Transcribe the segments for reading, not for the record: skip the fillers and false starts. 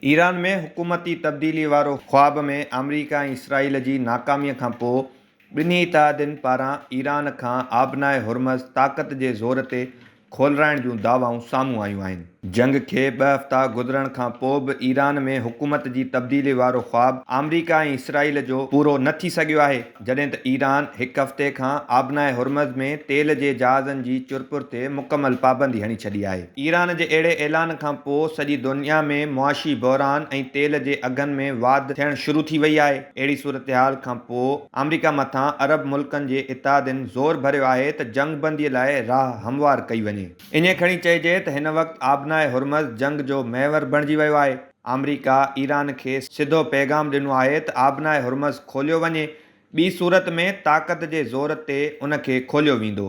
Iran में हुकूमती तब्दीली वारो ख्वाब में अमरीका ऐं इसराइल जी नाकामीअ खां पोइ ॿिन्ही इतिहादियुनि पारां ईरान खां आबनाए हुरमज़ ताक़त जे ज़ोर ते खोलराइण जूं दावाऊं साम्हूं आयूं आहिनि। जंग खे 2 हफ़्ता गुज़रण खां पोइ बि ईरान में हुकूमत जी तब्दीली वारो ख्वाब अमरीका ऐं इसराइल जो पूरो न थी सघियो आहे, जॾहिं त ईरान हिकु हफ़्ते खां आबनाए हुरमज़ में तेल जे जहाज़नि जी चुरपुर ते मुकमल पाबंदी हणी छॾी आहे। ईरान जे अहिड़े ऐलान खां पोइ सॼी दुनिया में मुआशी बहरान ऐं तेल जे अघनि में वाधि थियणु शुरू थी वई आहे। अहिड़ी सूरतहाल खां पोइ अमरीका मथां अरब मुल्कनि जे इतिहादियुनि ज़ोर भरियो आहे त जंगबंदीअ लाइ राह हमवार कई वञे। इन खणी चइजे त हिन वक़्तु आबनाए हुरमज़ जंग जो महवर बणिजी वियो आहे। अमरीका ईरान खे सिधो पैगाम ॾिनो आहे त आबनाए हुरमज़ खोलियो वञे, ॿी सूरत में ताक़त जे ज़ोर ते उन खे खोलियो वेंदो।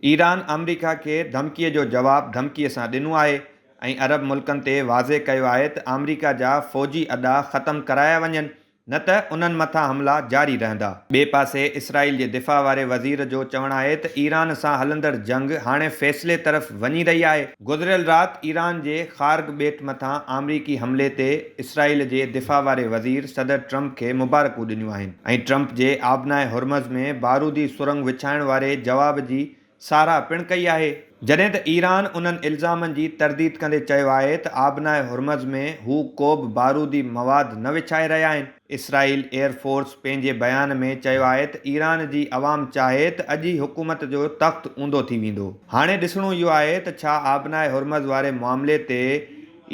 ईरान अमरीका खे धमकीअ जो जवाबु धमकीअ सां ॾिनो आहे ऐं अरब मुल्कनि ते वाज़े कयो आहे त अमरीका जा फ़ौजी अॾा ख़तमु कराया वञनि, न त उन्हनि मथां हमला जारी रहंदा। ॿिए पासे इसराइल जे दिफ़ा वारे वज़ीर जो चवणु आहे त ईरान सां हलंदड़ जंग हाणे फ़ैसिले तरफ़ वञी रही आहे। गुज़िरियल राति ईरान जे ख़ार्ग ॿेट मथां अमरीकी हमले ते इसराइल जे दिफ़ा वारे वज़ीर सदर ट्रंप खे मुबारकूं ॾिनियूं आहिनि ऐं ट्रंप जे आबनाए हुरमज़ में बारूदी सुरंग विछाइण वारे जवाब जी साराह पिणु कई आहे, जॾहिं त ईरान उन्हनि इल्ज़ामनि जी तरदीद कंदे चयो आहे त आबनाए हुरमज़ में हू को बि बारूदी मवाद न विछाए रहिया आहिनि। इसराइल एयरफोर्स पंहिंजे बयान में चयो आहे त ईरान जी अवाम चाहे त अॼु ई हुकूमत जो तख़्त ऊंधो थी वेंदो। हाणे ॾिसणो इहो आहे त छा आबनाए हुरमज़ वारे मामले ते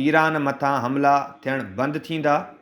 ईरान मथां हमला थियणु बंदि थींदा।